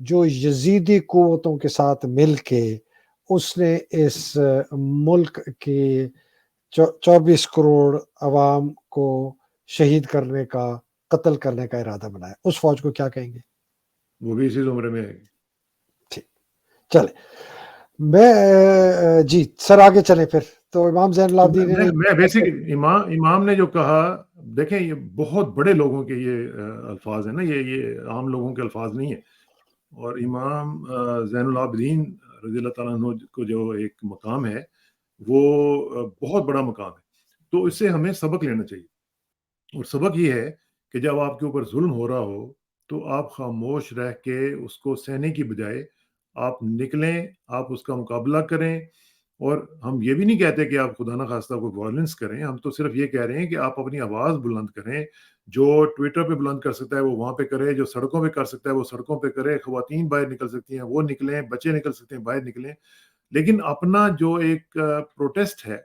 جو یزیدی قوتوں کے ساتھ مل کے اس نے اس ملک کی 24 کروڑ عوام کو شہید کرنے کا، قتل کرنے کا ارادہ بنایا، اس فوج کو کیا کہیں گے؟ وہ بھی اسی عمر میں ہے. ٹھیک، چلے میں جی سر آگے چلیں پھر. تو امام زین تو العابدین نے میں بیسک امام نے جو کہا، دیکھیں یہ بہت بڑے لوگوں کے یہ الفاظ ہیں نا، یہ عام لوگوں کے الفاظ نہیں ہیں. اور امام زین العابدین رضی اللہ تعالیٰ عنہ کو جو ایک مقام ہے وہ بہت بڑا مقام ہے. تو اس سے ہمیں سبق لینا چاہیے، اور سبق یہ ہے کہ جب آپ کے اوپر ظلم ہو رہا ہو تو آپ خاموش رہ کے اس کو سہنے کی بجائے آپ نکلیں، آپ اس کا مقابلہ کریں. اور ہم یہ بھی نہیں کہتے کہ آپ خدا نخواستہ کوئی وائلنس کریں، ہم تو صرف یہ کہہ رہے ہیں کہ آپ اپنی آواز بلند کریں. جو ٹویٹر پہ بلند کر سکتا ہے وہ وہاں پہ کرے، جو سڑکوں پہ کر سکتا ہے وہ سڑکوں پہ کرے. خواتین باہر نکل سکتی ہیں وہ نکلیں، بچے نکل سکتے ہیں باہر نکلیں. لیکن اپنا جو ایک پروٹیسٹ ہے،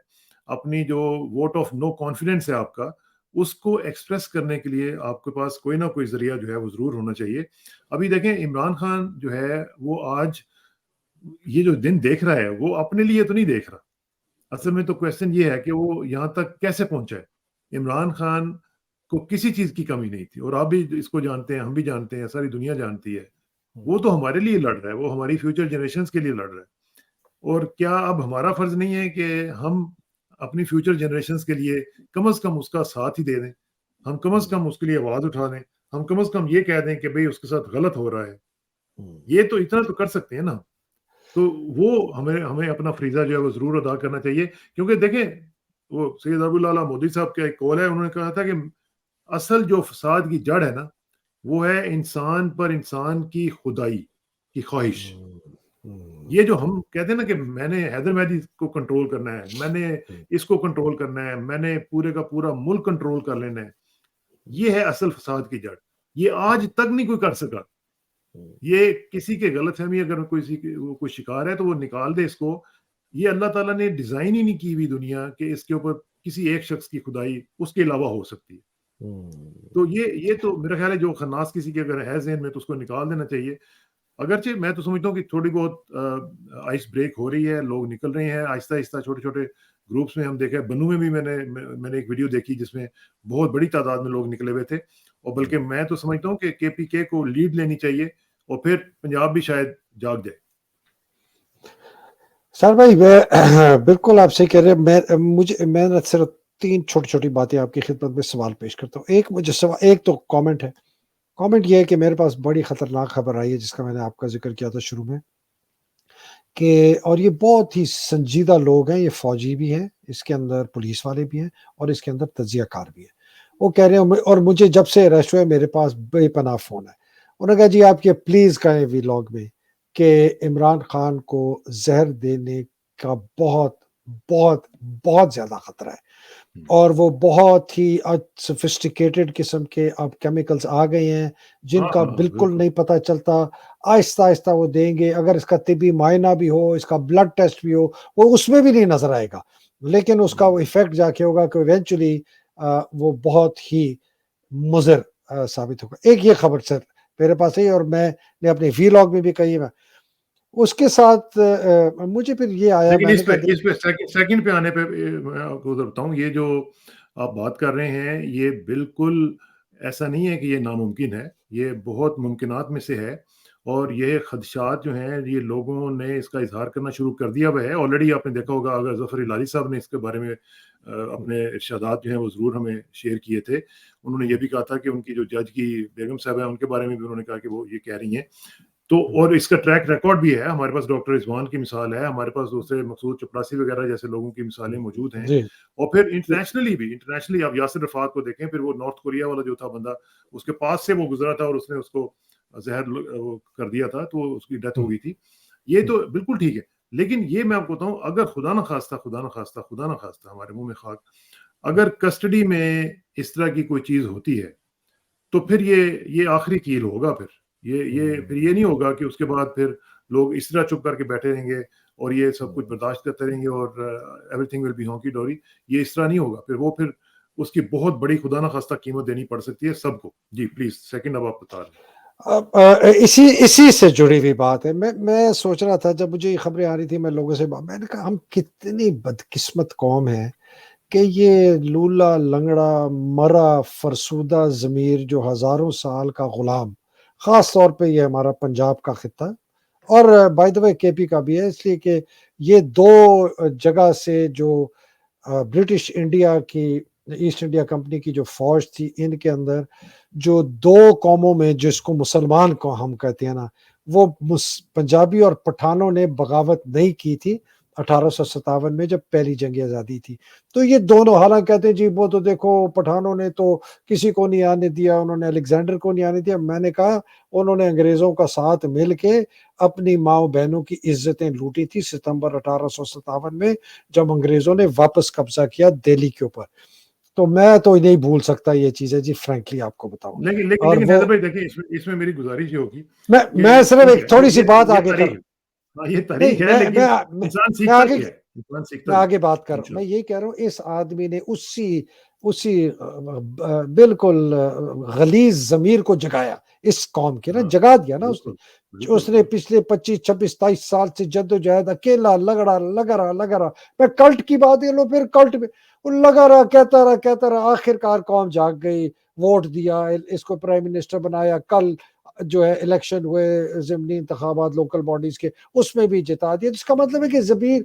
اپنی جو ووٹ آف نو کانفیڈنس ہے آپ کا، اس کو ایکسپریس کرنے کے لیے آپ کے پاس کوئی نہ کوئی ذریعہ جو ہے وہ ضرور ہونا چاہیے. ابھی دیکھیں عمران خان جو ہے وہ آج یہ جو دن دیکھ رہا ہے وہ اپنے لیے تو نہیں دیکھ رہا. اصل میں تو کویسچن یہ ہے کہ وہ یہاں تک کیسے پہنچا ہے. عمران خان کو کسی چیز کی کمی نہیں تھی، اور آپ بھی اس کو جانتے ہیں، ہم بھی جانتے ہیں، ساری دنیا جانتی ہے. وہ تو ہمارے لیے لڑ رہا ہے، وہ ہماری فیوچر جنریشنز کے لیے لڑ رہا ہے. اور کیا اب ہمارا فرض نہیں ہے کہ ہم اپنی فیوچر جنریشنز کے لیے کم از کم اس کا ساتھ ہی دے دیں، ہم کم از کم اس کے لیے آواز اٹھا دیں، ہم کم از کم یہ کہہ دیں کہ بھئی اس کے ساتھ غلط ہو رہا ہے. یہ تو اتنا تو کر سکتے ہیں نا. تو وہ ہمیں اپنا فریضہ جو ہے وہ ضرور ادا کرنا چاہیے. کیونکہ دیکھیں وہ سید ابوالعلا مودی صاحب کا ایک قول ہے، انہوں نے کہا تھا کہ اصل جو فساد کی جڑ ہے نا وہ ہے انسان پر انسان کی خدائی کی خواہش. یہ جو ہم کہتے ہیں نا کہ میں نے حیدر مہدی کو کنٹرول کرنا ہے، میں نے اس کو کنٹرول کرنا ہے، میں نے پورے کا پورا ملک کنٹرول کر لینا ہے، یہ ہے اصل فساد کی جڑ. یہ آج تک نہیں کوئی کر سکا. یہ کسی کے غلط فہمی اگر کوئی شکار ہے تو وہ نکال دے اس کو. یہ اللہ تعالیٰ نے ڈیزائن ہی نہیں کی ہوئی دنیا کہ اس کے اوپر کسی ایک شخص کی خدائی اس کے علاوہ ہو سکتی ہے. تو یہ تو میرا خیال ہے جو خناس کسی کے اگر ہے ذہن میں تو اس کو نکال دینا چاہیے. اگرچہ میں تو سمجھتا ہوں کہ تھوڑی بہت آئس بریک ہو رہی ہے، لوگ نکل رہے ہیں آہستہ آہستہ، چھوٹے چھوٹے گروپس میں. ہم دیکھیں بنو میں بھی میں نے ایک ویڈیو دیکھی جس میں بہت بڑی تعداد میں لوگ نکلے ہوئے تھے. اور بلکہ میں تو سمجھتا ہوں کہ کے پی کے کو لیڈ لینی چاہیے، اور پھر پنجاب بھی شاید جاگ جائے. سر بھائی میں بالکل آپ سے کہہ رہے ہیں. میں صرف 3 چھوٹی چھوٹی باتیں آپ کی خدمت میں سوال پیش کرتا ہوں. ایک تو کامنٹ ہے. کامنٹ یہ ہے کہ میرے پاس بڑی خطرناک خبر آئی ہے جس کا میں نے آپ کا ذکر کیا تھا شروع میں، کہ اور یہ بہت ہی سنجیدہ لوگ ہیں، یہ فوجی بھی ہیں، اس کے اندر پولیس والے بھی ہیں، اور اس کے اندر تجزیہ کار بھی ہیں. وہ کہہ رہے ہیں، اور مجھے جب سے اریسٹ ہوئے میرے پاس بے پناہ فون ہے. انہوں نے کہا جی آپ یہ پلیز کہیں ویلاگ میں کہ عمران خان کو زہر دینے کا بہت بہت بہت زیادہ خطرہ ہے، اور وہ بہت ہی سوفسٹیکیٹڈ قسم کے اب کیمیکلز آ گئے ہیں جن کا بالکل نہیں پتہ چلتا. آہستہ آہستہ وہ دیں گے، اگر اس کا طبی معائنہ بھی ہو، اس کا بلڈ ٹیسٹ بھی ہو، وہ اس میں بھی نہیں نظر آئے گا، لیکن اس کا وہ ایفیکٹ جا کے ہوگا کہ ایونچولی وہ بہت ہی مضر ثابت ہوگا. ایک یہ خبر سر میرے پاس ہے، اور میں نے اپنے ویلاگ میں بھی کہی ہے. اس کے ساتھ مجھے پھر یہ آیا، لیکن میں نے اس کہا پہ سیکنڈ پہ آنے پہ میں آپ کو بتاؤں، یہ جو آپ بات کر رہے ہیں یہ بالکل ایسا نہیں ہے کہ یہ ناممکن ہے، یہ بہت ممکنات میں سے ہے. اور یہ خدشات جو ہیں یہ لوگوں نے اس کا اظہار کرنا شروع کر دیا ہوا ہے. آلریڈی آپ نے دیکھا ہوگا، اگر ظفر الہادی صاحب نے اس کے بارے میں اپنے ارشادات جو ہیں وہ ضرور ہمیں شیئر کیے تھے. انہوں نے یہ بھی کہا تھا کہ ان کی جو جج کی بیگم صاحب ہیں ان کے بارے میں بھی انہوں نے کہا کہ وہ یہ کہہ رہی ہیں. تو اور اس کا ٹریک ریکارڈ بھی ہے. ہمارے پاس ڈاکٹر رضوان کی مثال ہے، ہمارے پاس دوسرے مقصود چپراسی وغیرہ جیسے لوگوں کی مثالیں موجود ہیں. جی اور پھر انٹرنیشنلی آپ یاسر عرفات کو دیکھیں، پھر وہ نارتھ کوریا والا جو تھا بندہ، اس کے پاس سے وہ گزرا تھا اور اس نے اس کو زہر کر دیا تھا تو اس کی ڈیتھ ہو گئی تھی. یہ تو بالکل ٹھیک ہے. لیکن یہ میں آپ کو بتاؤں، اگر خدا نخواستہ ہمارے منہ میں خاک، اگر کسٹڈی میں اس طرح کی کوئی چیز ہوتی ہے تو پھر یہ آخری کیل ہوگا. پھر یہ نہیں ہوگا کہ اس کے بعد پھر لوگ اس طرح چپ کر کے بیٹھے رہیں گے اور یہ سب کچھ برداشت کرتے رہیں گے اور ایوری تھنگ ول بی ہانکی ڈوری. یہ اس طرح نہیں ہوگا. پھر اس کی بہت بڑی خدا نخواستہ قیمت دینی پڑ سکتی ہے سب کو. جی پلیز سیکنڈ اب آپ بتا رہے ہیں. اسی سے جڑی ہوئی بات ہے. میں سوچ رہا تھا جب مجھے یہ خبریں آ رہی تھی, میں لوگوں سے میں نے کہا ہم کتنی بدقسمت قوم ہے کہ یہ لولا لنگڑا مرا فرسودہ ضمیر جو ہزاروں سال کا غلام, خاص طور پہ یہ ہمارا پنجاب کا خطہ اور بائی دا وے کے پی کا بھی ہے, اس لیے کہ یہ دو جگہ سے جو برٹش انڈیا کی ایسٹ انڈیا کمپنی کی جو فوج تھی, ان کے اندر جو دو قوموں میں جس کو مسلمان کو ہم کہتے ہیں نا, وہ پنجابی اور پٹھانوں نے بغاوت نہیں کی تھی 1857 میں جب پہلی جنگ آزادی تھی. تو یہ دونوں حالانکہ کہتے ہیں جی وہ تو دیکھو پٹھانوں نے تو کسی کو نہیں آنے دیا, انہوں نے الیگزینڈر کو نہیں آنے دیا. میں نے کہا انہوں نے انگریزوں کا ساتھ مل کے اپنی ماؤں بہنوں کی عزتیں لوٹی تھی ستمبر 1857 میں جب انگریزوں نے واپس قبضہ کیا دہلی کے اوپر. تو میں تو نہیں بھول سکتا یہ چیزیں جی, فرینکلی آپ کو بتاؤں. اور لیکن وہ حیدر بھائی دیکھیں, اس میں میری گزارش یہ ہوگی کہ میں صرف ٹھیک ایک ہے, تھوڑی سی بات یہ آگے کر تاریخ, ہاں یہ نہیں تاریخ ہے, لیکن انسان میں سیکھتا آگے بھی ہے, انسان سیکھتا میں بھی آگے بات کر ہے رہا ہوں. میں انشاءاللہ. یہ کہہ رہا ہوں اس آدمی نے اسی بالکل غلیظ ضمیر کو جگایا, اس قوم کے نا ہاں جگا دیا نا اس نے. بالکل بالکل اس نے پچھلے 25 26 27 سال سے جدوجہد اکیلا لگا رہا. میں کلٹ کی بات یہ لو, پھر کلٹ میں وہ لگا رہا کہتا رہا آخر کار قوم جاگ گئی, ووٹ دیا, اس کو پرائم منسٹر بنایا. کل جو ہے الیکشن ہوئے ضمنی انتخابات لوکل باڈیز کے, اس میں بھی جتا دیا. اس کا مطلب ہے کہ ضمیر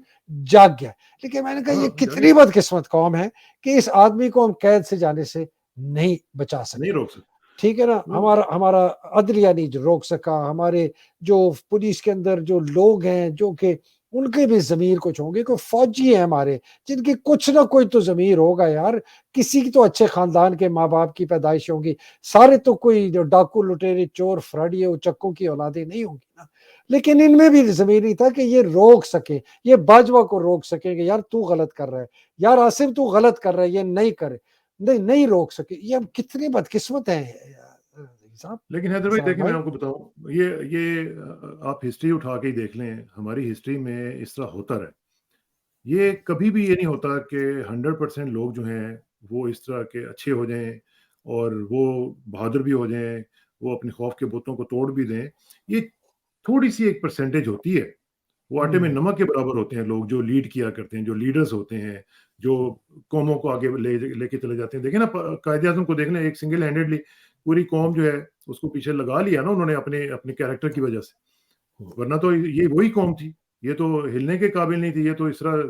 جاگ گیا. لیکن میں نے کہا ہاں یہ جاگے, کتنی بدقسمت قوم ہے کہ اس آدمی کو ہم قید سے جانے سے نہیں بچا نہیں سکے. روک سکتے ٹھیک ہے نا, وہ. ہمارا عدلیہ نہیں روک سکا, ہمارے جو پولیس کے اندر جو لوگ ہیں جو کہ ان کے بھی ضمیر کچھ ہوں گے, کوئی فوجی ہیں ہمارے جن کی کچھ نہ کوئی تو ضمیر ہوگا یار. کسی کی تو اچھے خاندان کے ماں باپ کی پیدائش ہوگی, سارے تو کوئی جو ڈاکو لٹیرے چور فراڈی چکوں کی اولادیں نہیں ہوں گی نا. لیکن ان میں بھی ضمیر نہیں تھا کہ یہ روک سکے, یہ باجوہ کو روک سکے کہ یار تو غلط کر رہا ہے, یار آصف تو غلط کر رہا ہے, یہ نہیں کرے, نہیں روک سکے. یہ ہم کتنے بدقسمت ہیں صاحب. لیکن حیدر بھائی اسرار دیکھیں, میں آپ کو بتاؤں, یہ آپ ہسٹری اٹھا کے ہی دیکھ لیں, ہماری ہسٹری میں اس طرح ہوتا رہا. یہ کبھی بھی یہ نہیں ہوتا کہ 100% لوگ جو ہیں وہ اس طرح کے اچھے ہو جائیں اور وہ بہادر بھی ہو جائیں, وہ اپنے خوف کے بتوں کو توڑ بھی دیں. یہ تھوڑی سی ایک پرسنٹیج ہوتی ہے. وہ آٹے میں نمک کے برابر ہوتے ہیں لوگ جو لیڈ کیا کرتے ہیں, جو لیڈرز ہوتے ہیں, جو قوموں کو آگے لے کے چلے جاتے ہیں. دیکھیں نا قائد اعظم کو دیکھ لیں, ایک سنگل ہینڈیڈلی پوری قوم جو ہے اس کو پیچھے لگا لیا نا انہوں نے اپنے کیریکٹر کی وجہ سے. ورنہ تو یہ وہی قوم تھی, یہ تو ہلنے کے قابل نہیں تھی. یہ تو اس طرح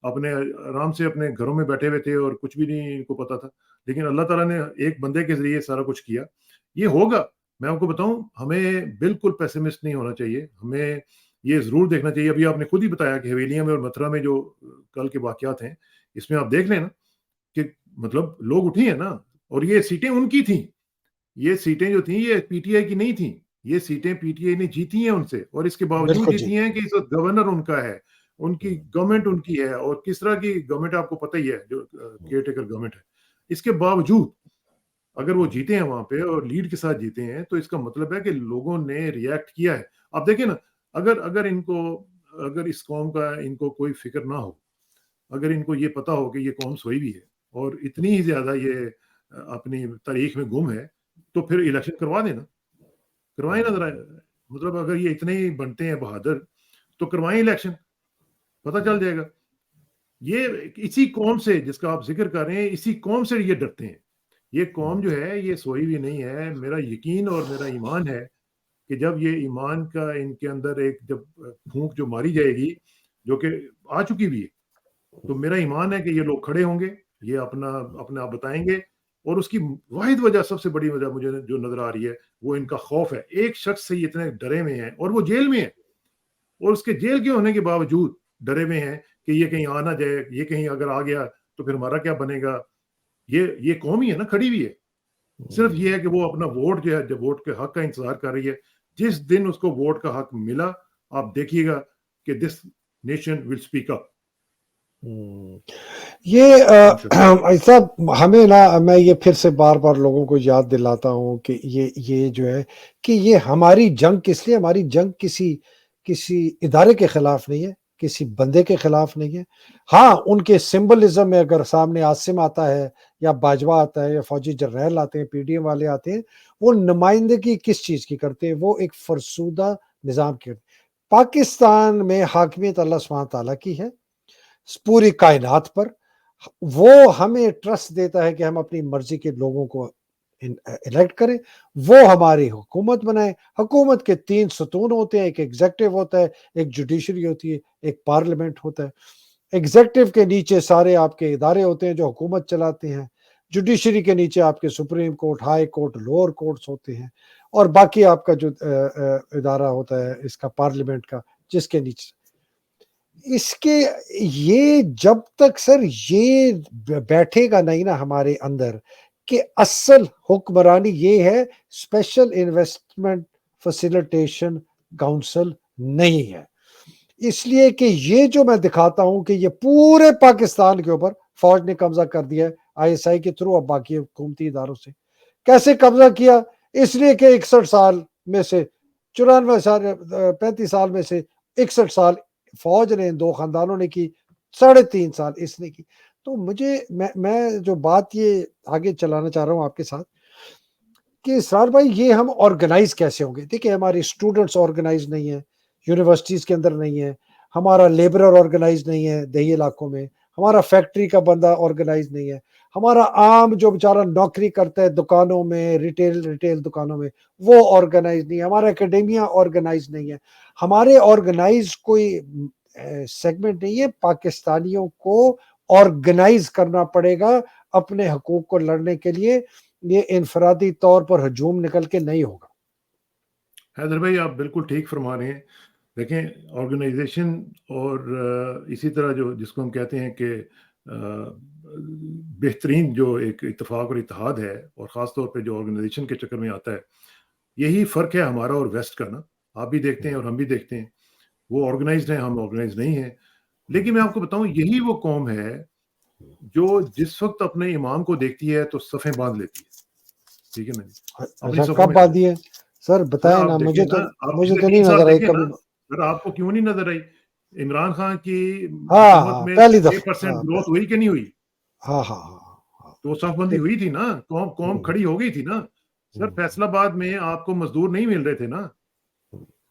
اپنے آرام سے اپنے گھروں میں بیٹھے ہوئے تھے اور کچھ بھی نہیں ان کو پتا تھا. لیکن اللہ تعالیٰ نے ایک بندے کے ذریعے سارا کچھ کیا. یہ ہوگا, میں آپ کو بتاؤں, ہمیں بالکل پیسمسٹ نہیں ہونا چاہیے. ہمیں یہ ضرور دیکھنا چاہیے. ابھی آپ نے خود ہی بتایا کہ حویلیاں میں اور متھرا میں جو کل کے واقعات ہیں, اس میں آپ دیکھ لیں نا کہ مطلب لوگ اٹھی ہیں نا, اور یہ سیٹیں ان کی تھیں. یہ سیٹیں جو تھیں یہ پی ٹی آئی کی نہیں تھیں, یہ سیٹیں پی ٹی آئی نے جیتی ہیں ان سے, اور اس کے باوجود بالکل جی. جیتی ہیں کہ اس وقت گورنر ان کا ہے, ان کی گورنمنٹ ان کی ہے, اور کس طرح کی گورنمنٹ آپ کو پتہ ہی ہے جو کیئر ٹیکر گورنمنٹ ہے. اس کے باوجود اگر وہ جیتے ہیں وہاں پہ اور لیڈ کے ساتھ جیتے ہیں, تو اس کا مطلب ہے کہ لوگوں نے ریئیکٹ کیا ہے. آپ دیکھیں نا, اگر اس قوم کا ان کو کوئی فکر نہ ہو, اگر ان کو یہ پتا ہو کہ یہ قوم سوئی بھی ہے اور اتنی ہی زیادہ یہ اپنی تاریخ میں گم ہے, تو پھر الیکشن کروا دینا, کروائیں نا ذرا. مطلب اگر یہ اتنے ہی بنتے ہیں بہادر تو کروائیں الیکشن, پتہ چل جائے گا. یہ اسی قوم سے جس کا آپ ذکر کر رہے ہیں, اسی قوم سے یہ ڈرتے ہیں. یہ قوم جو ہے یہ سوئی بھی نہیں ہے. میرا یقین اور میرا ایمان ہے کہ جب یہ ایمان کا ان کے اندر ایک جب پھونک جو ماری جائے گی, جو کہ آ چکی بھی ہے, تو میرا ایمان ہے کہ یہ لوگ کھڑے ہوں گے, یہ اپنا آپ بتائیں گے. اور اس کی واحد وجہ, سب سے بڑی وجہ مجھے جو نظر آ رہی ہے, وہ ان کا خوف ہے. ایک شخص سے یہ اتنے ڈرے ہوئے ہیں, اور وہ جیل میں ہے, اور اس کے جیل کے ہونے کے باوجود ڈرے ہوئے ہیں کہ یہ کہیں آ نہ جائے, یہ کہیں اگر آ گیا تو پھر ہمارا کیا بنے گا. یہ قوم ہی ہے نا کھڑی ہوئی ہے. صرف یہ ہے کہ وہ اپنا ووٹ جو ہے, جب ووٹ کے حق کا انتظار کر رہی ہے, جس دن اس کو ووٹ کا حق ملا, آپ دیکھیے گا کہ this nation will speak up. یہ ایسا ہمیں نا, میں یہ پھر سے بار بار لوگوں کو یاد دلاتا ہوں کہ یہ جو ہے کہ یہ ہماری جنگ کس لیے, ہماری جنگ کسی ادارے کے خلاف نہیں ہے, کسی بندے کے خلاف نہیں ہے. ہاں ان کے سمبلزم میں اگر سامنے عاصم آتا ہے یا باجوہ آتا ہے یا فوجی جرنیل آتے ہیں, پی ڈی ایم والے آتے ہیں, وہ نمائندگی کس چیز کی کرتے ہیں؟ وہ ایک فرسودہ نظام کی. پاکستان میں حاکمیت اللہ سبحانہ تعالیٰ کی ہے پوری کائنات پر. وہ ہمیں ٹرسٹ دیتا ہے کہ ہم اپنی مرضی کے لوگوں کو الیکٹ کریں, وہ ہماری حکومت بنائیں. حکومت کے 3 ستون ہوتے ہیں, ایک ایگزیکٹو ہوتا ہے, ایک جوڈیشری ہوتی ہے, ایک پارلیمنٹ ہوتا ہے. ایگزیکٹو کے نیچے سارے آپ کے ادارے ہوتے ہیں جو حکومت چلاتے ہیں. جوڈیشری کے نیچے آپ کے supreme court, high court, lower courts ہوتے ہیں, اور باقی آپ کا جو ادارہ ہوتا ہے اس کا پارلیمنٹ کا, جس کے نیچے اس کے یہ جب تک سر یہ بیٹھے گا نہیں نا ہمارے اندر کہ اصل حکمرانی یہ ہے, اسپیشل انویسٹمنٹ فیسیلیٹیشن کونسل نہیں ہے. اس لیے کہ یہ جو میں دکھاتا ہوں کہ یہ پورے پاکستان کے اوپر فوج نے قبضہ کر دیا ہے آئی ایس آئی کے تھرو, اب باقی حکومتی اداروں سے. کیسے قبضہ کیا؟ اس لیے کہ 61 سال میں سے 94 سال 35 سال میں سے 61 سال فوج نے, 2 خاندانوں نے کی, 3.5 سال اس نے کی. تو مجھے میں جو بات یہ آگے چلانا چاہ رہا ہوں آپ کے ساتھ کہ اسرار بھائی یہ ہم آرگنائز کیسے ہوں گے؟ دیکھیں ہماری اسٹوڈنٹس آرگنائز نہیں ہیں, یونیورسٹیز کے اندر نہیں ہے, ہمارا لیبرر آرگنائز نہیں ہے دیہی علاقوں میں, ہمارا فیکٹری کا بندہ آرگنائز نہیں ہے, ہمارا عام جو بیچارہ نوکری کرتا ہے دکانوں میں, ریٹیل دکانوں میں, وہ آرگنائز نہیں ہے, ہمارا اکیڈیمیا آرگنائز نہیں ہے. ہمارے آرگنائز کوئی سیگمنٹ نہیں ہے. پاکستانیوں کو آرگنائز کرنا پڑے گا اپنے حقوق کو لڑنے کے لیے. یہ انفرادی طور پر ہجوم نکل کے نہیں ہوگا. حیدر بھائی آپ بالکل ٹھیک فرما رہے ہیں. دیکھیں آرگنائزیشن اور اسی طرح جو جس کو ہم کہتے ہیں کہ بہترین جو ایک اتفاق اور اتحاد ہے, اور خاص طور پہ جو آرگنائزیشن کے چکر میں آتا ہے, یہی فرق ہے ہمارا اور ویسٹ کا نا. آپ بھی دیکھتے ہیں اور ہم بھی دیکھتے ہیں, وہ آرگنائزڈ ہیں, ہم آرگنائز نہیں ہیں. لیکن میں آپ کو بتاؤں یہی وہ قوم ہے جو جس وقت اپنے امام کو دیکھتی ہے تو صفیں باندھ لیتی ہے. ٹھیک ہے نا جی, اپنی صفوں کب میں باندھی ہے سر بتائیں نا, آپ دیکھیں مجھے نا, آپ تو پچھلے نہیں 3 سال نظر آئی دیکھیں نا. کبھی. سر آپ کو کیوں نہیں نظر آئی؟ عمران خان کی ہاں حکومت ہاں میں پہلی 6% دفعہ, گروتھ ہوئی کہ نہیں ہوئی؟ ہاں ہاں ہاں, تو صف بندی ہوئی تھی نا, قوم کھڑی ہو گئی تھی نا. سر فیصل آباد میں آپ کو مزدور نہیں مل رہے تھے نا.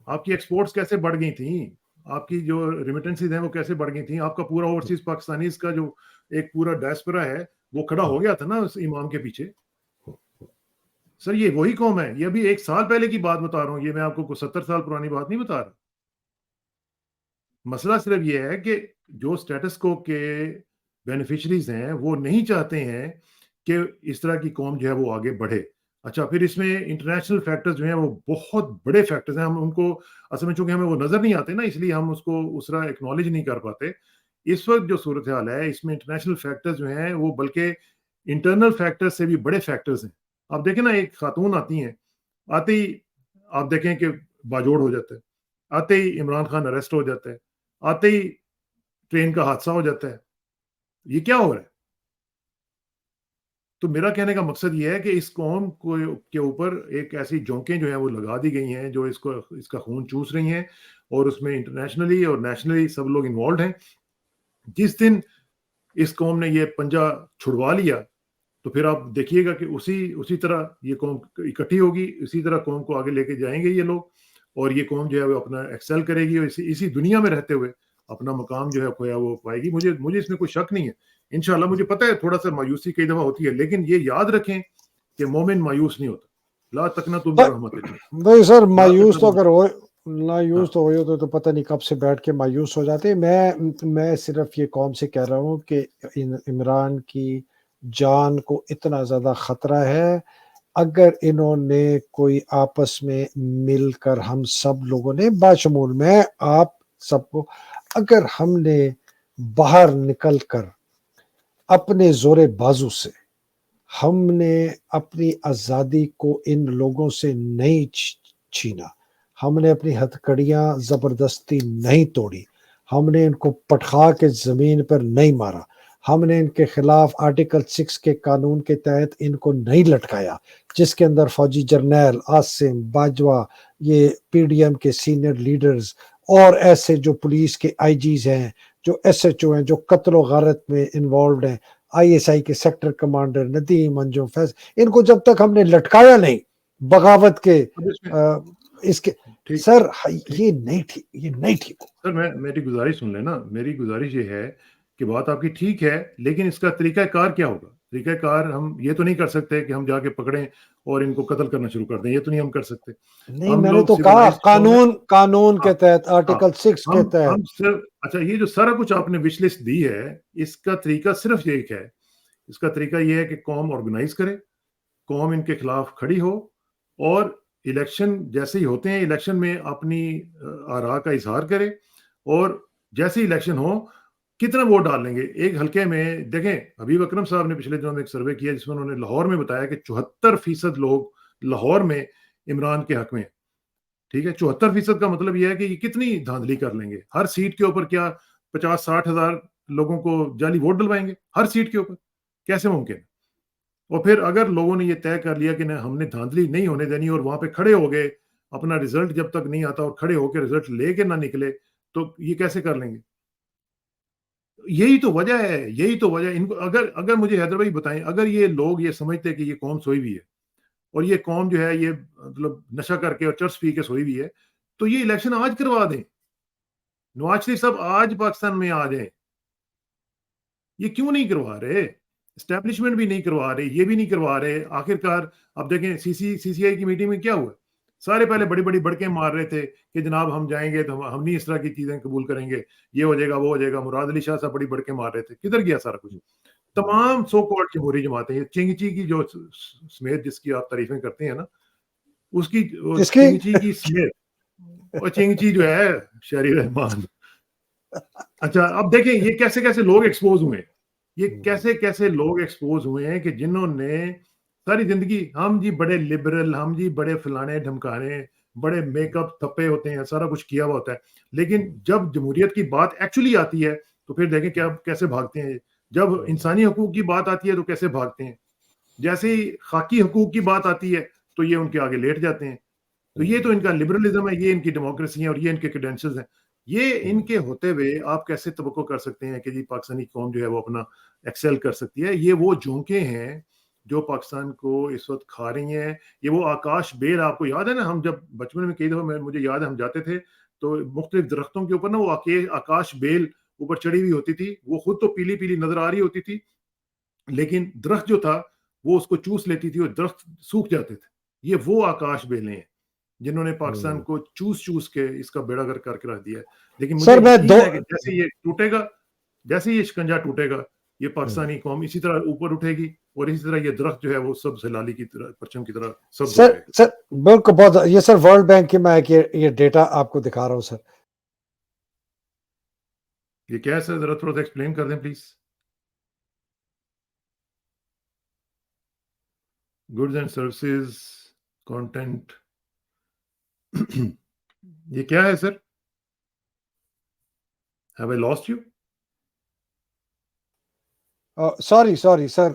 آپ کی ایکسپورٹس کیسے بڑھ گئی تھیں, آپ کی جو ریمیٹنسز ہیں وہ کیسے بڑھ گئی تھیں, آپ کا پورا اوورسیز پاکستانیز کا جو ایک پورا ڈائسپورا ہے وہ کھڑا ہو گیا تھا نا اس امام کے پیچھے. سر یہ وہی قوم ہے. یہ ابھی 1 سال پہلے کی بات بتا رہا ہوں, یہ میں آپ کو 70 سال پرانی بات نہیں بتا رہا. مسئلہ صرف یہ ہے کہ جو سٹیٹس کو کے بینیفیشریز ہیں وہ نہیں چاہتے ہیں کہ اس طرح کی قوم جو ہے وہ آگے بڑھے. اچھا, پھر اس میں انٹرنیشنل فیکٹرز جو ہیں وہ بہت بڑے فیکٹرز ہیں. ہم ان کو اصل میں چونکہ ہمیں وہ نظر نہیں آتے نا, اس لیے ہم اس کو اس طرح ایکنالج نہیں کر پاتے. اس وقت جو صورتحال ہے اس میں انٹرنیشنل فیکٹرز جو ہیں وہ بلکہ انٹرنل فیکٹرز سے بھی بڑے فیکٹرز ہیں. آپ دیکھیں نا, ایک خاتون آتی ہیں, آتے ہی آپ دیکھیں کہ باجوڑ ہو جاتا ہے, آتے ہی عمران خان اریسٹ ہو جاتا ہے, آتے ہی ٹرین کا حادثہ ہو جاتا ہے. یہ کیا ہو رہا ہے؟ تو میرا کہنے کا مقصد یہ ہے کہ اس قوم کو کے اوپر ایک ایسی جونکیں جو ہیں وہ لگا دی گئی ہیں جو اس کا خون چوس رہی ہیں, اور اس میں انٹرنیشنلی اور نیشنلی سب لوگ انوالوڈ ہیں. جس دن اس قوم نے یہ پنجہ چھڑوا لیا تو پھر آپ دیکھیے گا کہ اسی طرح یہ قوم اکٹھی ہوگی, اسی طرح قوم کو آگے لے کے جائیں گے یہ لوگ, اور یہ قوم جو ہے وہ اپنا ایکسل کرے گی, اور اسی دنیا میں رہتے ہوئے اپنا مقام جو ہے کھویا وہ پائے گی. مجھے اس میں کوئی شک نہیں ہے. انشاءاللہ مجھے پتہ ہے تھوڑا سا مایوسی کئی دفعہ ہوتی ہے, لیکن یہ یاد رکھیں کہ مومن مایوس نہیں ہوتا. لا تقنطوا من رحمت اللہ. بھائی سر لا مایوس تو تقنطوا. اگر ہو ہاں مایوس تو ہوئے تو پتہ نہیں کب سے بیٹھ کے مایوس ہو جاتے. میں صرف یہ قوم سے کہہ رہا ہوں کہ عمران کی جان کو اتنا زیادہ خطرہ ہے. اگر انہوں نے کوئی آپس میں مل کر ہم سب لوگوں نے باشمول میں آپ سب کو, اگر ہم نے باہر نکل کر اپنے زور بازو سے ہم نے اپنی آزادی کو ان لوگوں سے نہیں چھینا, ہم نے اپنی ہتھکڑیاں زبردستی نہیں توڑی, ہم نے ان کو پٹخا کے زمین پر نہیں مارا, ہم نے ان کے خلاف آرٹیکل 6 کے قانون کے تحت ان کو نہیں لٹکایا جس کے اندر فوجی جرنیل عاصم باجوہ, یہ پی ڈی ایم کے سینئر لیڈرز اور ایسے جو پولیس کے آئی جیز ہیں, جو ایس ایچ او ہیں, جو قتل و غارت میں انوالوڈ ہیں, ISI کے سیکٹر کمانڈر ندیم انجم فیض، ان کو جب تک ہم نے لٹکایا نہیں بغاوت کے اب اس میں اس کے ٹھیک سر ٹھیک یہ نہیں ٹھیک ہو. سر میری گزارش سن لیں نا. میری گزارش یہ ہے کہ بات آپ کی ٹھیک ہے، لیکن اس کا طریقہ کار کیا ہوگا؟ طریقہ کار ہم یہ تو نہیں کر سکتے کہ ہم جا کے پکڑیں اور ان کو قتل کرنا شروع کر دیں، یہ تو نہیں ہم کر سکتے. نہیں ہم میں نے لوگ تو کہا سویلائزڈ قوم ہے. قانون ہاں کے تحت ہاں آرٹیکل 6 کے ہم تحت. صرف اچھا یہ جو سارا کچھ آپ نے وش لسٹ دی ہے، اس کا طریقہ صرف ایک ہے. اس کا طریقہ یہ ہے کہ قوم آرگنائز کرے، قوم ان کے خلاف کھڑی ہو، اور الیکشن جیسے ہی ہوتے ہیں الیکشن میں اپنی آراء کا اظہار کرے، اور جیسے الیکشن ہو کتنا ووٹ ڈال لیں گے. ایک حلقے میں دیکھیں حبیب اکرم صاحب نے پچھلے دنوں میں ایک سروے کیا جس میں انہوں نے لاہور میں بتایا کہ 74% لوگ لاہور میں عمران کے حق میں. ٹھیک ہے، 74% کا مطلب یہ ہے کہ یہ کتنی دھاندلی کر لیں گے. ہر سیٹ کے اوپر کیا 50-60 ہزار لوگوں کو جعلی ووٹ ڈلوائیں گے ہر سیٹ کے اوپر؟ کیسے ممکن؟ اور پھر اگر لوگوں نے یہ طے کر لیا کہ ہم نے دھاندلی نہیں ہونے دینی، اور وہاں پہ کھڑے ہو گئے، اپنا رزلٹ جب تک نہیں آتا اور کھڑے ہو کے رزلٹ لے کے نہ نکلے، تو یہ کیسے کر لیں گے؟ یہی تو وجہ ہے ان کو. اگر مجھے حیدر بھائی بتائیں، اگر یہ لوگ یہ سمجھتے کہ یہ قوم سوئی ہوئی ہے اور یہ قوم جو ہے یہ مطلب نشہ کر کے اور چرس پی کے سوئی ہوئی ہے، تو یہ الیکشن آج کروا دیں. نواز شریف صاحب آج پاکستان میں آ جائیں. یہ کیوں نہیں کروا رہے؟ اسٹیبلشمنٹ بھی نہیں کروا رہے، یہ بھی نہیں کروا رہے. آخر کار اب دیکھیں سی سی آئی کی میٹنگ میں کیا ہوا؟ سارے پہلے بڑی بڑی بڑکیں مار رہے تھے کہ جناب ہم جائیں گے تو ہم نہیں اس طرح کی چیزیں قبول کریں گے، یہ ہو جائے گا وہ ہو جائے گا. مراد علی شاہ صاحب بڑی بڑکیں مار رہے تھے. کدھر گیا سارا کچھ؟ تمام سو کالڈ جمہوری جماعتیں، چنگچی کی جو سمیت جس کی آپ تعریفیں کرتے ہیں نا، اس کی اس کی چنگچی کی سمیت، اور چنگچی جو ہے شہری رحمان. اچھا اب دیکھیں یہ کیسے کیسے لوگ ایکسپوز ہوئے ہیں. یہ کیسے کیسے لوگ ایکسپوز ہوئے ہیں کہ جنہوں نے ساری زندگی ہم جی بڑے لبرل، ہم جی بڑے فلانے ڈھمکانے، بڑے میک اپ تھپے ہوتے ہیں، سارا کچھ کیا ہوا ہوتا ہے، لیکن جب جمہوریت کی بات ایکچولی آتی ہے تو پھر دیکھیں کیا کیسے بھاگتے ہیں. جب انسانی حقوق کی بات آتی ہے تو کیسے بھاگتے ہیں. جیسے ہی خاکی حقوق کی بات آتی ہے تو یہ ان کے آگے لیٹ جاتے ہیں. تو یہ تو ان کا لبرلزم ہے، یہ ان کی ڈیموکریسی ہے، اور یہ ان کے کریڈینشلز ہیں. یہ ان کے ہوتے ہوئے آپ کیسے توقع کر سکتے ہیں کہ جی پاکستانی قوم جو ہے وہ اپنا ایکسل کر سکتی ہے؟ یہ وہ جھونکے ہیں جو پاکستان کو اس وقت کھا رہی ہیں. یہ وہ آکاش بیل، آپ کو یاد ہے نا، ہم جب بچپن میں کئی دفعہ مجھے یاد ہے ہم جاتے تھے تو مختلف درختوں کے اوپر نا وہ آکاش بیل اوپر چڑھی ہوئی ہوتی تھی. وہ خود تو پیلی پیلی نظر آ رہی ہوتی تھی، لیکن درخت جو تھا وہ اس کو چوس لیتی تھی اور درخت سوکھ جاتے تھے. یہ وہ آکاش بیلیں ہیں جنہوں نے پاکستان کو چوس کے اس کا بیڑا گر کر کے رکھ دیا ہے. لیکن مجھے سر میں یقین ہے کہ جیسے یہ ٹوٹے گا، جیسے یہ شکنجا ٹوٹے گا، یہ پاکستانی قوم اسی طرح اوپر اٹھے گی، اور اسی طرح یہ درخت جو ہے وہ سب ہلالی کی طرح، پرچم کی طرح سبز ہو جائے گا. سر بالکل بہت یہ سر ورلڈ بینک کی میں یہ ڈیٹا آپ کو دکھا رہا ہوں سر. یہ کیا ہے سر؟ ذرا تھوڑا سا ایکسپلین کر دیں please. Goods and services content, یہ کیا ہے سر؟ Have I lost you? Sorry sir,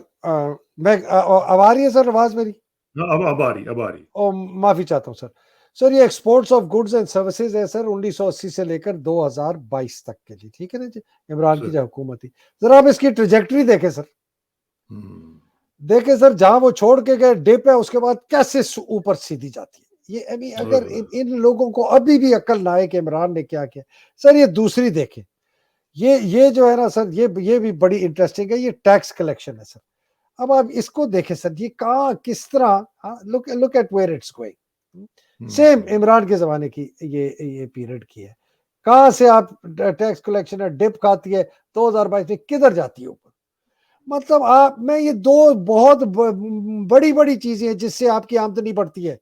میں اب آ رہی ہے سر آواز میری؟ اب آ رہی. معافی چاہتا ہوں سر. سر یہ exports of goods and services ہے سر 1980 سے لے کر 2022 تک کے لیے. ٹھیک ہے نا جی، عمران کی جو حکومت تھی. ذرا آپ اس کی ٹریجیکٹری دیکھیں سر. دیکھیں سر، جہاں وہ چھوڑ کے گئے ڈپ ہے، اس کے بعد کیسے اوپر سیدھی جاتی ہے. یہ اگر ان لوگوں کو ابھی بھی عقل نہ آئے کہ عمران نے کیا کیا. سر یہ دوسری دیکھیں، یہ جو ہے نا سر، یہ بھی بڑی انٹرسٹنگ ہے. یہ ٹیکس کلیکشن ہے سر. اب آپ اس کو دیکھیں سر، یہ کہاں کس طرح، look at where it's going. Same Imran کے زمانے کی یہ پیریڈ کی ہے. کہاں سے آپ ٹیکس کلیکشن ہے، ڈپ کھاتی ہے 2022 میں، کدھر جاتی ہے اوپر. مطلب آپ میں یہ دو بہت بڑی چیزیں ہیں جس سے آپ کی آمدنی بڑھتی ہے.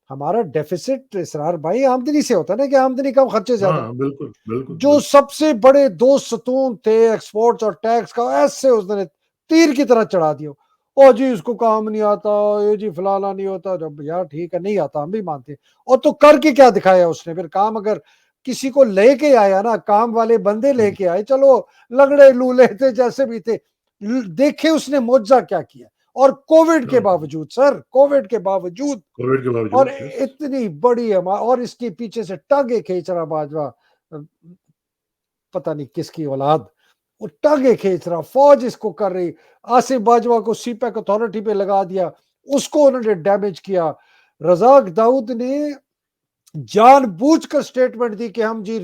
ہمارا ڈیفیسٹ اسرار بھائی آمدنی سے ہوتا ہے نا، کہ آمدنی کم خرچے زیادہ. بالکل جو سب سے بڑے دو ستون تھے ایکسپورٹس اور ٹیکس کا، ایسے اس نے تیر کی طرح چڑھا دیا. او جی اس کو کام نہیں آتا، یہ جی فلانا نہیں ہوتا. جب یار ٹھیک ہے نہیں آتا، ہم بھی مانتے ہیں. اور تو کر کے کیا دکھایا اس نے پھر؟ کام اگر کسی کو لے کے آیا نا، کام والے بندے لے کے آئے، چلو لگڑے لولے تھے جیسے بھی تھے، دیکھے اس نے معجزہ کیا کیا. اور کووڈ کے باوجود سر، کووڈ کے باوجود اور اتنی بڑی، اور اس کے پیچھے سے ٹانگیں کھینچ رہا باجوہ، پتہ نہیں کس کی اولاد، وہ ٹانگیں کھینچ رہا، فوج اس کو کر رہی، آصف باجوہ کو سی پیک اتھارٹی پہ لگا دیا، اس کو انہوں نے ڈیمیج کیا۔ رزاق داؤد نے جان بوجھ کر سٹیٹمنٹ دی کہ ہم جی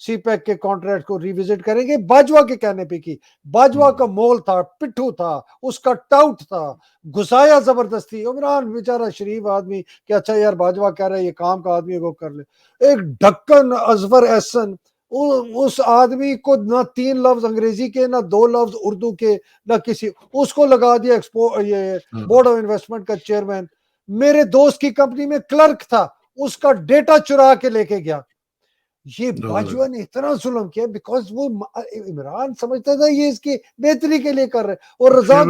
سی پیک کے کانٹریکٹ کو ریوزٹ کریں گے، باجوہ کے کہنے پہ کی۔ باجوہ کا مول تھا، پٹھو تھا، اس کا ٹاؤٹ تھا، گھسایا زبردستی۔ عمران بیچارہ شریف آدمی کہ اچھا یار باجوہ کہہ رہا ہے یہ کام کا آدمی کو کر لے، ایک ڈھکن اظفر احسن، اس آدمی کو نہ 3 لفظ انگریزی کے، نہ 2 لفظ اردو کے، نہ کسی، اس کو لگا دیا یہ بورڈ آف انویسٹمنٹ کا چیئرمین۔ میرے دوست کی کمپنی میں کلرک تھا، اس کا ڈیٹا چرا کے لے کے گیا۔ یہ باجوہ نے اتنا ظلم کیا بیکاز وہ عمران سمجھتا تھا یہ اس کی بہتری کے لیے کر رہے، اور رزاق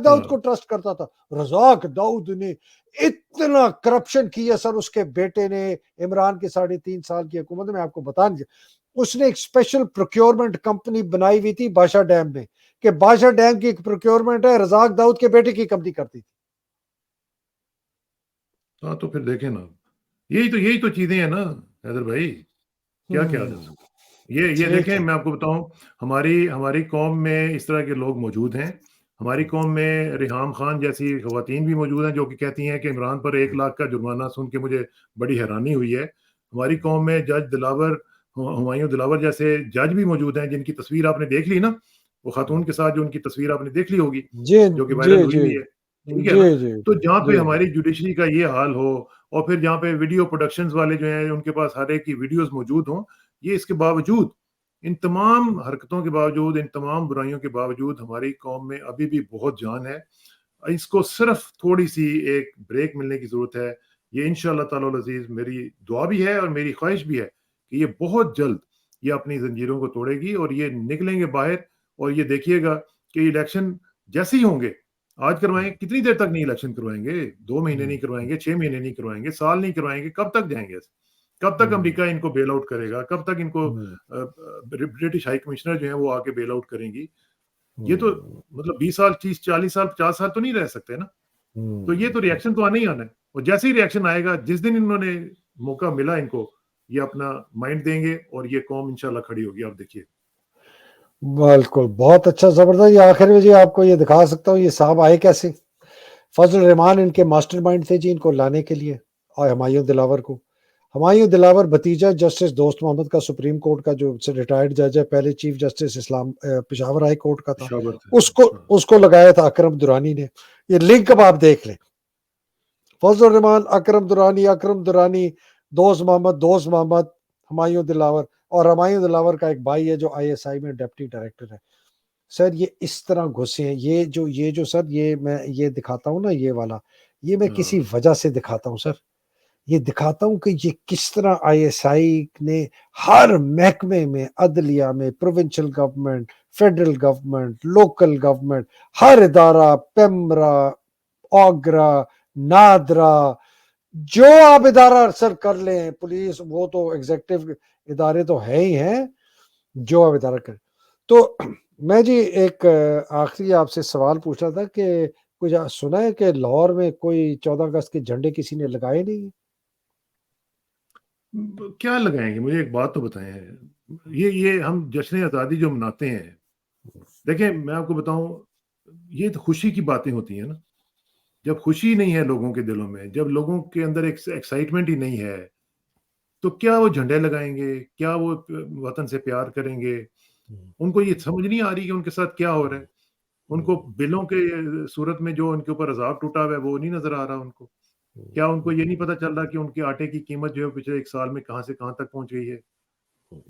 داؤد کو ٹرسٹ کرتا تھا۔ رزاق داؤد نے اتنا کرپشن کیا سر، اس کے بیٹے نے عمران کے 3.5 سال کی حکومت میں، آپ کو بتا نہیں، اس نے ایک اسپیشل پروکیورمنٹ کمپنی بنائی ہوئی تھی بادشاہ ڈیم میں، کہ بادشاہ ڈیم کی ایک پروکیورمنٹ ہے، رزاق داؤد کے بیٹے کی کمپنی کرتی تھی۔ ہاں تو پھر دیکھیں نا، یہی تو چیزیں ہیں نا حیدر بھائی، کیا کیا یہ دیکھیں، میں آپ کو بتاؤں، ہماری قوم میں اس طرح کے لوگ موجود ہیں۔ ہماری قوم میں ریحام خان جیسی خواتین بھی موجود ہیں جو کہ کہتی ہیں کہ عمران پر 1 لاکھ کا جرمانہ سن کے مجھے بڑی حیرانی ہوئی ہے۔ ہماری قوم میں جج دلاور، ہمایوں دلاور جیسے جج بھی موجود ہیں جن کی تصویر آپ نے دیکھ لی نا، وہ خاتون کے ساتھ جو ان کی تصویر آپ نے دیکھ لی ہوگی، جو کہ وائرل ہوئی بھی ہے، ٹھیک ہے نا۔ تو جہاں پہ ہماری جوڈیشری کا یہ حال ہو، اور پھر جہاں پہ ویڈیو پروڈکشنز والے جو ہیں ان کے پاس ہر ایک کی ویڈیوز موجود ہوں، یہ اس کے باوجود، ان تمام حرکتوں کے باوجود، ان تمام برائیوں کے باوجود، ہماری قوم میں ابھی بھی بہت جان ہے۔ اس کو صرف تھوڑی سی ایک بریک ملنے کی ضرورت ہے۔ یہ انشاءاللہ تعالی العزیز میری دعا بھی ہے اور میری خواہش بھی ہے کہ یہ بہت جلد یہ اپنی زنجیروں کو توڑے گی اور یہ نکلیں گے باہر۔ اور یہ دیکھیے گا کہ الیکشن جیسے ہی ہوں گے، آج کروائیں، کتنی دیر تک نہیں الیکشن کروائیں گے؟ 2 مہینے نہیں کروائیں گے، 6 مہینے نہیں کروائیں گے، سال نہیں کروائیں گے، کب تک جائیں گے؟ کب تک امریکہ ان کو بیل آؤٹ کرے گا؟ کب تک ان کو برٹش ہائی کمشنر جو ہیں وہ آ کے بیل آؤٹ کریں گی؟ یہ تو مطلب 20 سال، 30، 40 سال، 50 سال تو نہیں رہ سکتے نا۔ تو یہ تو ریاکشن تو آنا ہی آنا ہے، اور جیسے ہی ریاکشن آئے گا، جس دن انہوں نے موقع ملا ان کو، یہ اپنا مائنڈ دیں گے اور یہ قوم انشاءاللہ کھڑی ہوگی۔ آپ دیکھیے۔ بالکل، بہت اچھا، زبردست۔ یہ آخر میں جی آپ کو یہ دکھا سکتا ہوں یہ صاحب آئے کیسے۔ فضل الرحمان ان کے ماسٹر مائنڈ تھے جی ان کو لانے کے لیے، اور ہمایوں دلاور کو۔ ہمایوں دلاور بھتیجا جسٹس دوست محمد کا، سپریم کورٹ کا جو ریٹائرڈ جج ہے، پہلے چیف جسٹس اسلام پشاور ہائی کورٹ کا تھا، اس کو لگایا تھا اکرم درانی نے۔ یہ لنک اب آپ دیکھ لیں، فضل الرحمان، اکرم درانی، دوست محمد، ہمایوں دلاور، اور ہمایوں دلاور کا ایک بھائی ہے جو ISI میں ڈپٹی ڈائریکٹر ہے۔ سر یہ اس طرح گھسے ہیں، یہ جو سر یہ میں یہ دکھاتا ہوں نا، یہ والا، یہ میں کسی وجہ سے دکھاتا ہوں سر، یہ دکھاتا ہوں کہ یہ کس طرح ISI نے ہر محکمے میں، عدلیہ میں، provincial government, federal government, local government, ہر ادارہ، پیمرا، آگرا، نادرا، جو آپ ادارہ سر کر لیں، پولیس، وہ تو ایگزیکٹو ادارے تو ہے ہی ہیں، جو آپ ادارہ کریں۔ تو میں جی ایک آخری آپ سے سوال پوچھ رہا تھا کہ کچھ سنا ہے کہ لاہور میں کوئی 14 اگست کے جھنڈے کسی نے لگائے نہیں؟ کیا لگائیں گے؟ مجھے ایک بات تو بتائیں، یہ ہم جشن آزادی جو مناتے ہیں، دیکھیں میں آپ کو بتاؤں، یہ تو خوشی کی باتیں ہوتی ہیں نا۔ جب خوشی نہیں ہے لوگوں کے دلوں میں، جب لوگوں کے اندر ایکسائٹمنٹ ہی نہیں ہے، تو کیا وہ جھنڈے لگائیں گے؟ کیا وہ وطن سے پیار کریں گے؟ ان کو یہ سمجھ نہیں آ رہی کہ ان کے ساتھ کیا ہو رہا ہے۔ ان کو بلوں کے صورت میں جو ان کے اوپر عذاب ٹوٹا ہوا ہے وہ نہیں نظر آ رہا ان کو۔ کیا ان کو یہ نہیں پتا چل رہا کہ ان کے آٹے کی قیمت جو ہے پچھلے 1 سال میں کہاں سے کہاں تک پہنچ گئی ہے؟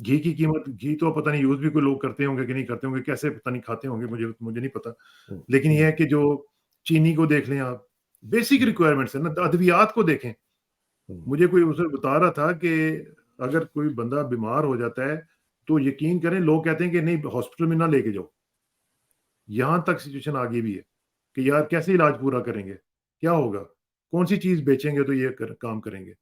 گھی کی قیمت، گھی تو پتہ نہیں یوز بھی کوئی لوگ کرتے ہوں گے کہ نہیں کرتے ہوں گے، کیسے پتہ نہیں کھاتے ہوں گے، مجھے نہیں پتا۔ لیکن یہ ہے کہ جو چینی کو دیکھ لیں آپ، بیسک ریکوائرمنٹس ہیں نا، ادویات کو دیکھیں۔ مجھے کوئی اسے بتا رہا تھا کہ اگر کوئی بندہ بیمار ہو جاتا ہے تو یقین کریں لوگ کہتے ہیں کہ نہیں ہاسپٹل میں نہ لے کے جاؤ۔ یہاں تک سچویشن آگے بھی ہے کہ یار کیسے علاج پورا کریں گے؟ کیا ہوگا؟ کون سی چیز بیچیں گے تو یہ کام کریں گے؟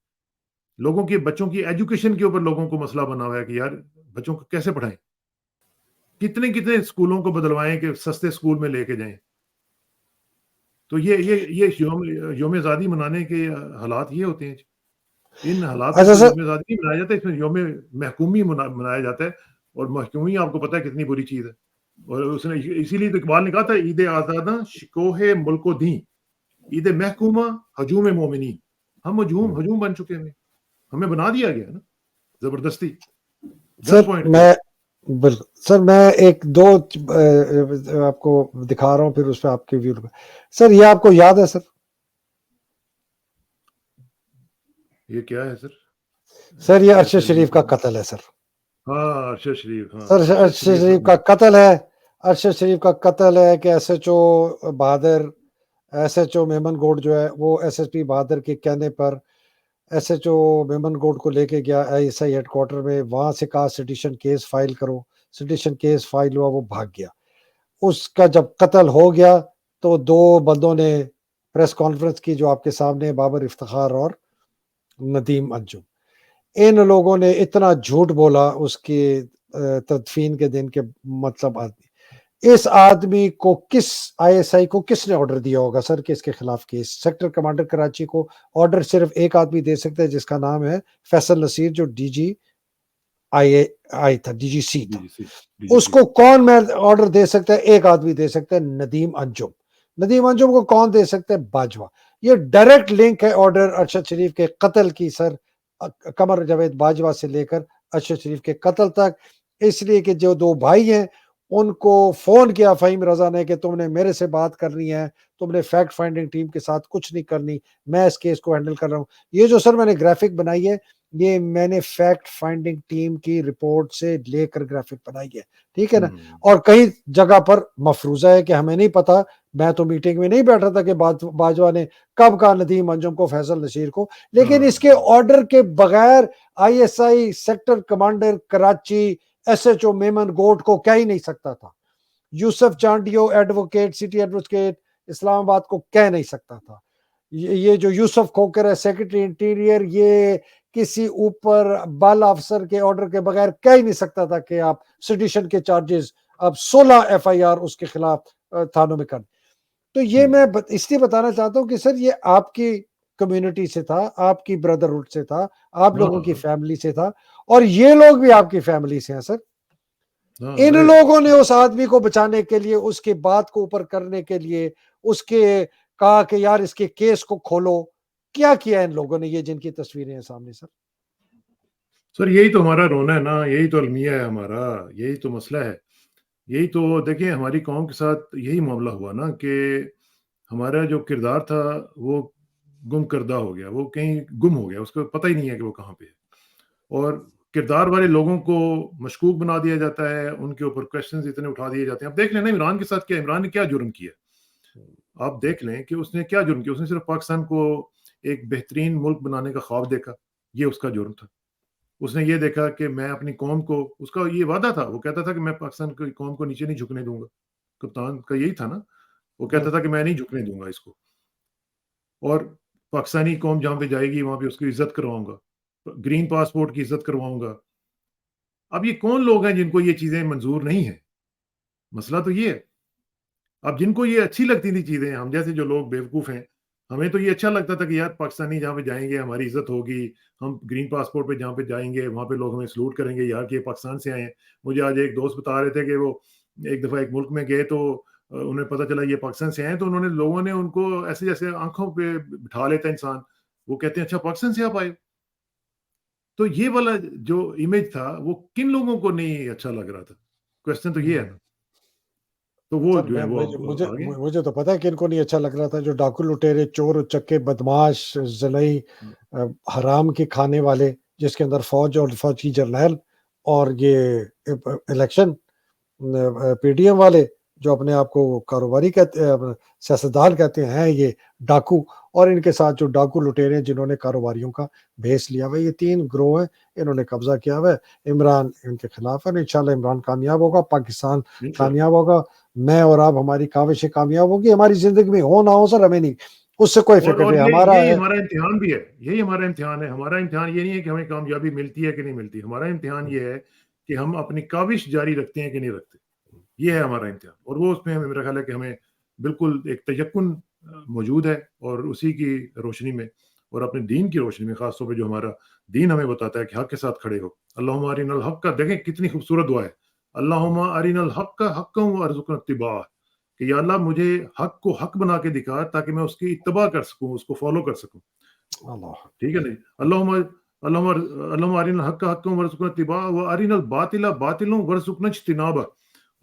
لوگوں کی بچوں کی ایجوکیشن کے اوپر لوگوں کو مسئلہ بنا ہوا ہے کہ یار بچوں کو کیسے پڑھائیں؟ کتنے اسکولوں کو بدلوائیں کہ سستے اسکول میں لے کے جائیں؟ تو یہ یوم آزادی منانے کے حالات یہ ہوتے ہیں۔ ان حالات میں یوم آزادی نہیں منایا جاتا، اس میں یوم محکومی منایا جاتا ہے، اور محکومی آپ کو پتہ ہے کتنی بری چیز ہے. اور اس نے اسی لیے تو اقبال نے کہا تھا عید آزاداں شکوہ ملک و دین، عید محکومہ ہجوم مومنین. ہم ہجوم بن چکے ہیں، ہمیں بنا دیا گیا نا زبردستی سر گن پوائنٹ پہ. میں بالکل سر میں ایک دو آپ کو دکھا رہا ہوں، پھر اس پہ آپ کے ویو. سر یہ آپ کو یاد ہے سر؟ یہ کیا ہے سر؟ سر یہ ارشد شریف کا قتل ہے سر. ہاں ارشد شریف، ہاں سر ارشد شریف کا قتل ہے. ارشد شریف کا قتل ہے کہ S H O Bahadur, S H O Memon Goth جو ہے وہ ایس ایس پی بہادر کے کہنے پر S H O Memon good کو لے کے گیا I S I headquarter میں. وہاں سے کہا سٹیشن کیس فائل کرو، سٹیشن کیس فائل ہوا، وہ بھاگ گیا. اس کا جب قتل ہو گیا تو دو بندوں نے پریس کانفرنس کی جو آپ کے سامنے، بابر افتخار اور ندیم انجم. ان لوگوں نے اتنا جھوٹ بولا اس کی تدفین کے دن کے مطلب اس آدمی کو کس آئی ایس آئی کو کس نے آرڈر دیا ہوگا سر کہ اس کے خلاف کیس؟ سیکٹر کمانڈر کراچی کو آرڈر صرف ایک آدمی دے سکتا ہے جس کا نام ہے فیصل نصیر، جو ڈی جی آئی تھا، ڈی جی سی تھا. اس کو کون میں آرڈر دے سکتا ہے؟ ایک آدمی دے سکتا ہے، ندیم انجم. ندیم انجم کو کون دے سکتا ہے؟ باجوہ. یہ ڈائریکٹ لنک ہے آرڈر ارشد شریف کے قتل کی سر، قمر جاوید باجوہ سے لے کر ارشد شریف کے قتل تک. اس لیے کہ جو دو بھائی ہیں ان کو فون کیا فہیم رضا نے کہ تم نے میرے سے بات کرنی ہے، تم نے فیکٹ فائنڈنگ ٹیم کے ساتھ کچھ نہیں کرنی، میں اس کیس کو ہینڈل کر رہا ہوں. یہ جو سر میں نے گرافک بنائی ہے، یہ میں نے فیکٹ فائنڈنگ ٹیم کی رپورٹ سے لے کر گرافک بنائی ہے، ٹھیک ہے نا. اور کئی جگہ پر مفروضہ ہے کہ ہمیں نہیں پتا، میں تو میٹنگ میں نہیں بیٹھا تھا کہ باجوہ نے کب کہا ندیم انجم کو، فیصل نصیر کو. لیکن اس کے آرڈر کے بغیر I S I sector commander Karachi S H O Memon good کو کہہ ہی نہیں سکتا تھا. Yousuf Chandio advocate, city advocate Islamabad کو کہہ نہیں سکتا تھا. یہ جو یوسف کھوکر ہے سیکرٹری انٹیریئر، یہ کسی اوپر بالا افسر کے آرڈر کے بغیر کہہ ہی نہیں سکتا تھا کہ آپ سیڈیشن کے چارجز، اب 16 ایف آئی آر اس کے خلاف تھانوں میں کر. تو یہ میں اس لیے بتانا چاہتا ہوں کہ سر یہ آپ کی کمیونٹی سے تھا، آپ کی بردرہڈ سے تھا، آپ لوگوں کی فیملی سے تھا، اور یہ لوگ بھی آپ کی فیملی سے ہیں سر. ان لوگوں نے اس آدمی کو بچانے کے لیے، اس کی بات کو اوپر کرنے کے لیے، اس کے کہا کہ یار اس کے کیس کو کھولو. کیا کیا ان لوگوں نے، یہ جن کی تصویریں ہیں سامنے سر؟ سر یہی تو ہمارا رونا ہے نا، یہی تو المیہ ہے ہمارا، یہی تو مسئلہ ہے. یہی تو دیکھیں ہماری قوم کے ساتھ یہی معاملہ ہوا نا کہ ہمارا جو کردار تھا وہ گم کردہ ہو گیا، وہ کہیں گم ہو گیا، اس کو پتہ ہی نہیں ہے کہ وہ کہاں پہ ہے. اور کردار والے لوگوں کو مشکوک بنا دیا جاتا ہے، ان کے اوپر کوشچنز اتنے اٹھا دیے جاتے ہیں. اب دیکھ لیں نا عمران کے ساتھ کیا، عمران نے کیا جرم کیا. آپ دیکھ لیں کہ اس نے کیا جرم کیا. اس نے صرف پاکستان کو ایک بہترین ملک بنانے کا خواب دیکھا، یہ اس کا جرم تھا. اس نے یہ دیکھا کہ میں اپنی قوم کو، اس کا یہ وعدہ تھا، وہ کہتا تھا کہ میں پاکستان کی قوم کو نیچے نہیں جھکنے دوں گا. کپتان کا یہی تھا نا، وہ کہتا تھا کہ میں نہیں جھکنے دوں گا اس کو، اور پاکستانی قوم جہاں پہ جائے گی وہاں پہ اس کی عزت کرواؤں گا، گرین پاسپورٹ کی عزت کرواؤں گا. اب یہ کون لوگ ہیں جن کو یہ چیزیں منظور نہیں ہیں؟ مسئلہ تو یہ ہے. اب جن کو یہ اچھی لگتی تھی چیزیں، ہم جیسے جو لوگ بیوقوف ہیں، ہمیں تو یہ اچھا لگتا تھا کہ یار پاکستانی جہاں پہ جائیں گے ہماری عزت ہوگی، ہم گرین پاسپورٹ پہ جہاں پہ جائیں گے وہاں پہ لوگ ہمیں سلوٹ کریں گے، یار کہ یہ پاکستان سے آئے ہیں. مجھے آج ایک دوست بتا رہے تھے کہ وہ ایک دفعہ ایک ملک میں گئے تو انہیں پتہ چلا یہ پاکستان سے آئے ہیں، تو انہوں نے لوگوں نے ان کو ایسے جیسے آنکھوں پہ بٹھا لیتا ہے انسان، وہ کہتے ہیں اچھا پاکستان سے آپ آئے. تو یہ والا جو امیج تھا وہ کن لوگوں کو نہیں اچھا لگ رہا تھا؟ کوشچن تو یہ ہے نا. تو وہ سر جو ہے وہ آگے مجھے تو پتا ہے کہ ان کو نہیں اچھا لگ رہا تھا، جو ڈاکو لٹیرے، چور چکے، بدماش، زلئی، حرام کے کھانے والے، جس کے اندر فوج اور فوجی جرنیل اور یہ الیکشن پی ڈی ایم والے جو اپنے آپ کو کاروباری کہتے ہیں، سیاستدان کہتے ہیں یہ ڈاکو، اور ان کے ساتھ جو ڈاکو لٹیرے ہیں جنہوں نے کاروباریوں کا بھیس لیا ہوا ہے. یہ 3 گروہ ہیں، انہوں نے قبضہ کیا ہوا ہے. عمران ان کے خلاف ہے، انشاءاللہ عمران کامیاب ہوگا، پاکستان کامیاب ہوگا، میں اور آپ ہماری کاوشیں کامیاب ہوگی. ہماری زندگی میں ہو نہ ہو سر، ہمیں نہیں اس سے کوئی فکر اور نہیں. ہمارا یہی ہے ہمارا امتحان بھی ہے، یہی ہمارا امتحان ہے. ہمارا امتحان یہ نہیں ہے کہ ہمیں کامیابی ملتی ہے کہ نہیں ملتی، ہمارا امتحان یہ ہے کہ ہم اپنی کاوش جاری رکھتے ہیں کہ نہیں رکھتے. یہ ہے ہمارا امتحان، اور وہ اس میں میرا خیال ہے کہ ہمیں بالکل ایک تیقن موجود ہے، اور اسی کی روشنی میں اور اپنے دین کی روشنی میں، خاص طور پہ جو ہمارا دین ہمیں بتاتا ہے کہ حق کے ساتھ کھڑے ہو. اللہم ارنا الحق کا، دیکھیں کتنی خوبصورت دعا ہے. اللہم ارنا الحق حقا وارزقنا اتباعہ، کہ یا اللہ مجھے حق کو حق بنا کے دکھا تاکہ میں اس کی اتباع کر سکوں، اس کو فالو کر سکوں. اللہ ٹھیک ہے نا جی؟ اللہم ارنا الحق حقا وارزقنا اتباعہ وارنا الباطل باطلا وارزقنا اجتنابہ،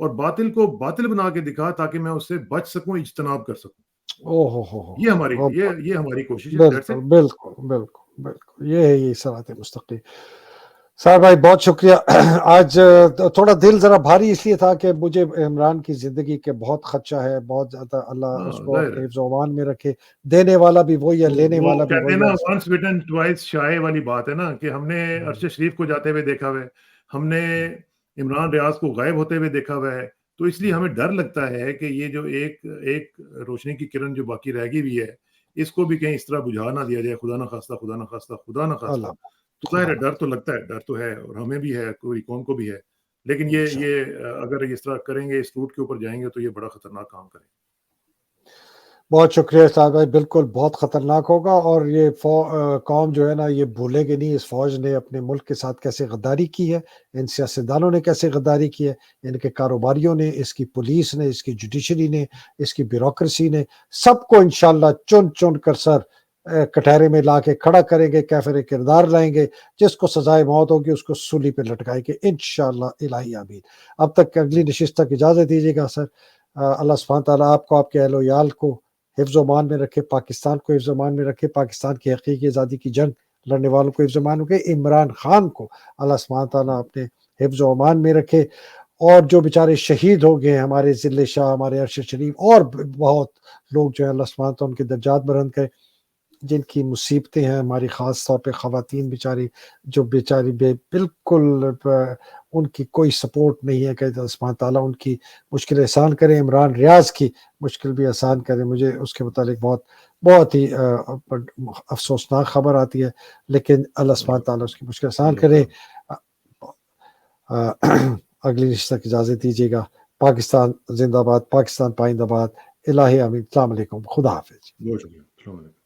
اور باطل کو باطل بنا کے دکھا تاکہ میں اس سے بچ سکوں، اجتناب کر سکوں. او ہو یہ ہماری کوشش ہے. That's بالکل it. بالکل بالکل بالکل، یہ ہے یہ صراط مستقیم. صاحب بھائی بہت شکریہ. آج تھوڑا دل ذرا بھاری اس لیے تھا کہ مجھے عمران کی زندگی کے بہت خدشہ ہے، بہت زیادہ. اللہ اس ہاں کو ظاہر اپنے ہے. حفظ و امان میں رکھے. دینے والا بھی وہی ہے، لینے وہ والا بھی کہتے ہیں وہی نا ہے. once bitten twice shy والی بات ہے نا، کہ ہم نے عرش شریف کو جاتے ہوئے دیکھا ہوا ہے، ہم نے عمران ریاض کو غائب ہوتے ہوئے دیکھا ہوا ہے، تو اس لیے ہمیں ڈر لگتا ہے کہ یہ جو ایک روشنی کی کرن جو باقی رہ گئی ہوئی ہے، اس کو بھی کہیں اس طرح بجھا نہ دیا جائے. خدا نہ خواستہ، خدا نہ خواستہ، خدا نہ خواستہ. اللہ تو ظاہر خدا ہے نہ. ڈر تو لگتا ہے، ڈر تو ہے، اور ہمیں بھی ہے، کوئی قوم کو بھی ہے. لیکن یہ اگر اس طرح کریں گے، اس روٹ کے اوپر جائیں گے، تو یہ بڑا خطرناک کام کریں گے. بہت شکریہ صاحب بھائی، بالکل بہت خطرناک ہوگا. اور یہ قوم جو ہے نا یہ بھولے گی نہیں اس فوج نے اپنے ملک کے ساتھ کیسے غداری کی ہے، ان سیاستدانوں نے کیسے غداری کی ہے، ان کے کاروباریوں نے، اس کی پولیس نے، اس کی جوڈیشری نے، اس کی بیوروکریسی نے، سب کو انشاءاللہ چن چن کر سر کٹہرے میں لا کے کھڑا کریں گے، کیفر کردار لائیں گے. جس کو سزائے موت ہوگی اس کو سولی پہ لٹکائیں گے انشاءاللہ الہی آمین. اب تک اگلی نشست تک اجازت دیجیے گا سر. اللہ سبحانہ تعالیٰ آپ کو، آپ کے اہل و عیال کو حفظ و امان میں رکھے، پاکستان کو حفظ و امان میں رکھے، پاکستان کی حقیقی آزادی کی جنگ لڑنے والوں کو حفظ و امان میں رکھے، عمران خان کو اللہ سبحانہ تعالیٰ اپنے حفظ و امان میں رکھے. اور جو بیچارے شہید ہو گئے ہیں، ہمارے ذل شاہ، ہمارے ارشد شریف، اور بہت لوگ جو ہے اللہ سبحانہ تعالیٰ ان کے درجات بلند کرے. جن کی مصیبتیں ہیں، ہماری خاص طور پہ خواتین بیچاری، جو بیچاری بالکل ان کی کوئی سپورٹ نہیں ہے، کہ اللہ سبحانہ تعالیٰ ان کی مشکل آسان کرے. عمران ریاض کی مشکل بھی آسان کرے. مجھے اس کے متعلق بہت ہی افسوسناک خبر آتی ہے، لیکن اللہ سبحانہ تعالیٰ اس کی مشکل آسان کرے. اگلی نشست تک اجازت دیجیے گا. پاکستان زندہ باد، پاکستان پائندہ باد. الہی آمین. السلام علیکم، خدا حافظ. بہت شکریہ. السلام علیکم.